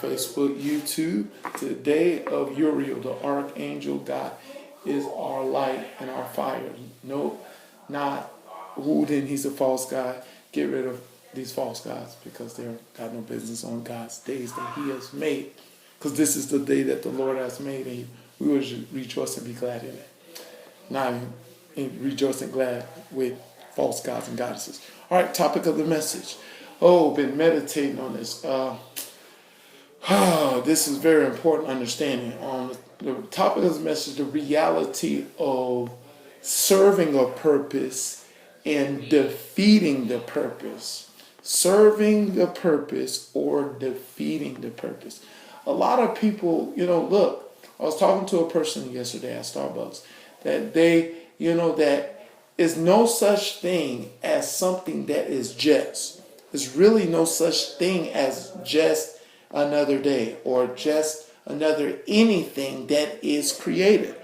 Facebook, YouTube. Today of Uriel, the archangel. God is our light and our fire. No, not who then he's a false god. Get rid of these false gods because they're got no business on God's days that he has made. Because this is the day that the Lord has made, and we will rejoice and be glad in it. Not rejoice and glad with false gods and goddesses. All right, topic of the message. Been meditating on this. This is very important understanding. On the topic of the message, the reality of serving a purpose and defeating the purpose. Serving the purpose or defeating the purpose. A lot of people, look, I was talking to a person yesterday at Starbucks that that is no such thing as something that is just. There's really no such thing as just another day or just another anything that is created.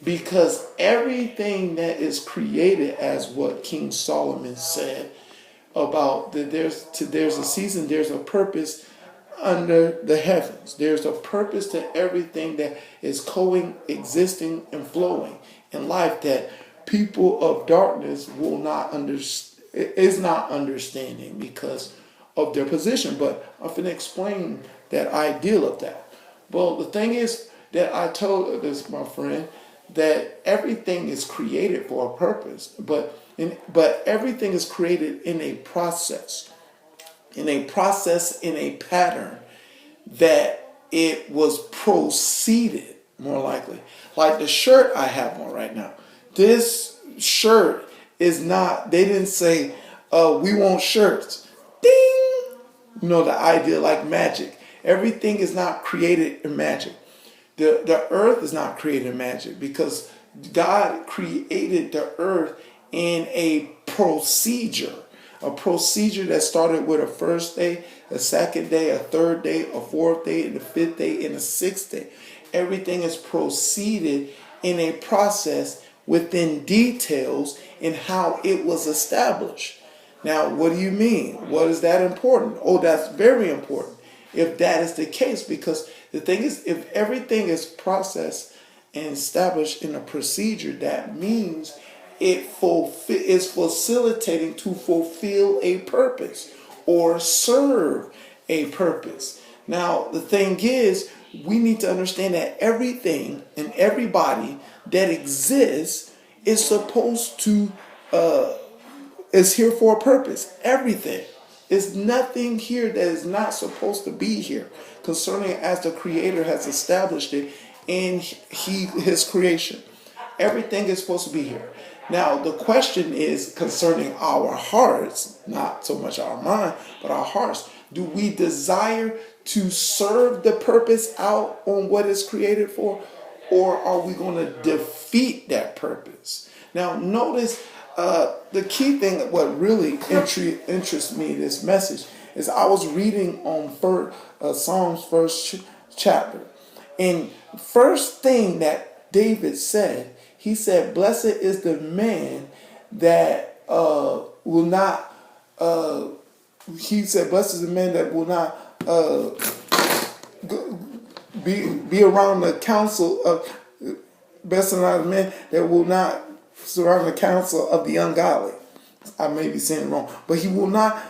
Because everything that is created, as what King Solomon said about that there's a season, there's a purpose under the heavens. There's a purpose to everything that is coexisting and flowing in life that people of darkness will not is not understanding because of their position. But I'm going to explain that ideal of that. Well, the thing is that I told this, my friend, that everything is created for a purpose, but everything is created in a process, in a pattern that it was proceeded, more likely. Like the shirt I have on right now. This shirt is not, they didn't say, we want shirts. Ding! The idea like magic. Everything is not created in magic. The earth is not created in magic because God created the earth in a procedure that started with a first day, a second day, a third day, a fourth day, and a fifth day, and a sixth day. Everything is proceeded in a process within details in how it was established. Now, what do you mean? What is that important? Oh, that's very important if that is the case, because the thing is, if everything is processed and established in a procedure, that means it is facilitating to fulfill a purpose or serve a purpose. Now, the thing is, we need to understand that everything and everybody that exists is supposed to, is here for a purpose. Everything. There's nothing here that is not supposed to be here concerning as the Creator has established it in His creation. Everything is supposed to be here. Now, the question is concerning our hearts, not so much our mind, but our hearts. Do we desire to serve the purpose out on what it's created for? Or are we going to defeat that purpose? Now, notice the key thing, what really interests me in this message, is I was reading on Psalms first chapter. And first thing that David said, he said, blessed is the man that will not, he said, blessed is the man that will not be around the counsel of, blessed are the men that will not surround the counsel of the ungodly. I may be saying it wrong, but he will not,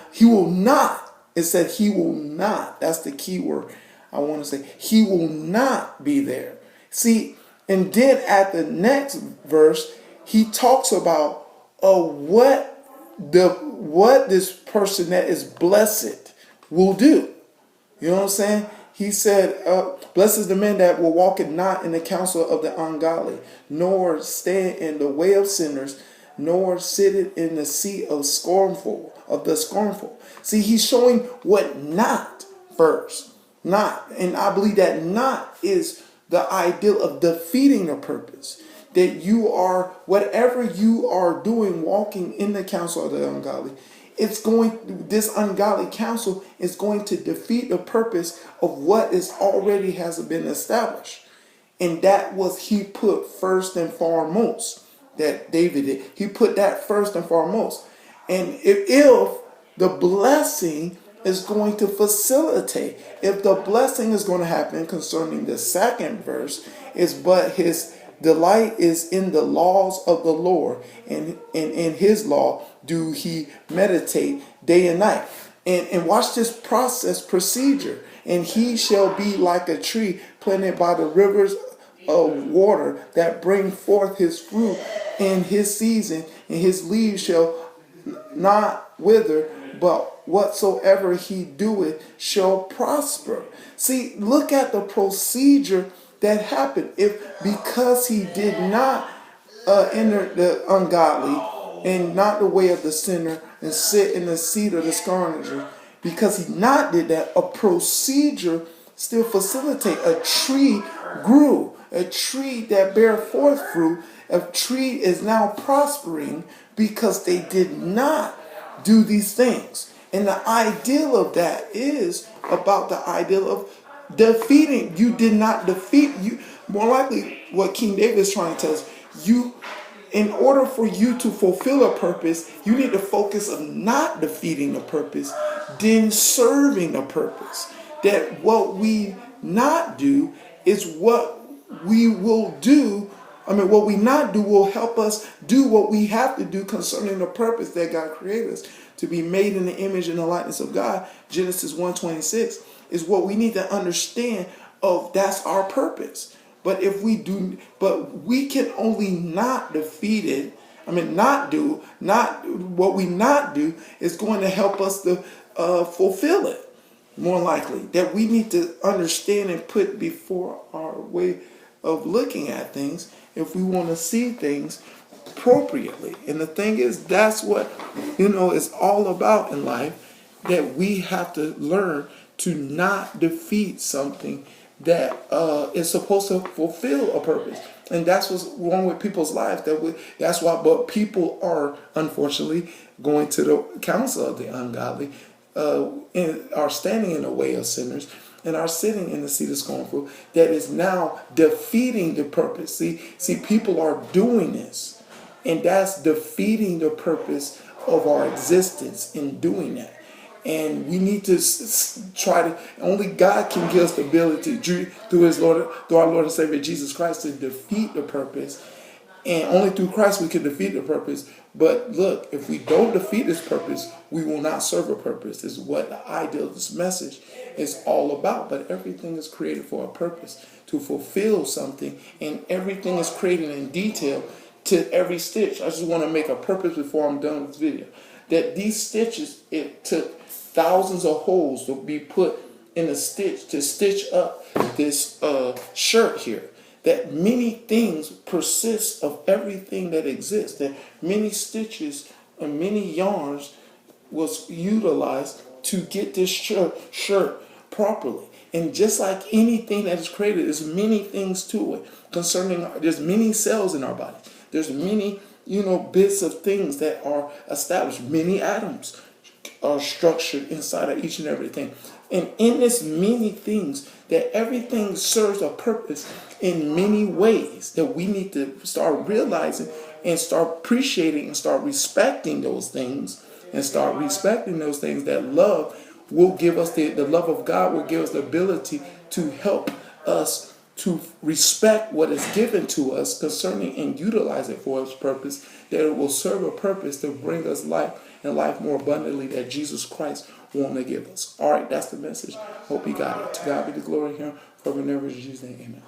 it said he will not, that's the key word I want to say, he will not be there. See, and then at the next verse, he talks about what this person that is blessed will do. You know what I'm saying? He said, blessed is the man that will walk not in the counsel of the ungodly, nor stand in the way of sinners, nor sit in the seat of the scornful. See, he's showing what not first. Not. And I believe that not is the ideal of defeating the purpose. That you are, whatever you are doing, walking in the counsel of the ungodly, this ungodly counsel is going to defeat the purpose of what is already has been established. And that was he put first and foremost, that David did. He put that first and foremost. And if the blessing is going to facilitate. If the blessing is going to happen concerning the second verse, is but his delight is in the laws of the Lord, and in his law do he meditate day and night. And watch this procedure. And he shall be like a tree planted by the rivers of water that bring forth his fruit in his season, and his leaves shall not wither, but whatsoever he doeth shall prosper. See, look at the procedure that happened. If because he did not enter the ungodly and not the way of the sinner and sit in the seat of the scourger, because he not did that, a procedure still facilitate. A tree grew, a tree that bear forth fruit, a tree is now prospering because they did not do these things. And the ideal of that is about the ideal of defeating. You did not defeat. You more likely what King David is trying to tell us, you, in order for you to fulfill a purpose, you need to focus on not defeating the purpose, then serving a purpose. That what we not do is what we will do. What we not do will help us do what we have to do concerning the purpose that God created us to be made in the image and the likeness of God. Genesis 1:26 is what we need to understand of. That's our purpose. But if we do, but we can only not defeat it. Not what we not do is going to help us to fulfill it. More likely that we need to understand and put before our way of looking at things if we want to see things appropriately. And the thing is, that's what it's all about in life, that we have to learn to not defeat something that is supposed to fulfill a purpose. And that's what's wrong with people's lives. That's why, but people are unfortunately going to the counsel of the ungodly, and are standing in the way of sinners, and are sitting in the seat of scornful, that is now defeating the purpose. See, people are doing this, and that's defeating the purpose of our existence in doing that. And we need to try to. Only God can give us the ability through our Lord and Savior Jesus Christ to defeat the purpose. And only through Christ we can defeat the purpose. But look, if we don't defeat this purpose, we will not serve a purpose. This is what the ideal of this message is all about. But everything is created for a purpose, to fulfill something. And everything is created in detail to every stitch. I just want to make a purpose before I'm done with this video. That these stitches, it took thousands of holes to be put in a stitch to stitch up this shirt here. That many things persist of everything that exists. That many stitches and many yarns was utilized to get this shirt properly. And just like anything that is created, there's many things to it concerning. There's many cells in our body. There's many bits of things that are established. Many atoms are structured inside of each and everything. And in this many things, that everything serves a purpose in many ways, that we need to start realizing and start appreciating and start respecting those things, and start respecting those things. That love will give us the love of God will give us the ability to help us to respect what is given to us concerning and utilize it for its purpose, that it will serve a purpose to bring us life and life more abundantly that Jesus Christ wanted to give us. All right, that's the message. Hope you got it. To God be the glory here, forever and ever in Jesus' name. Amen.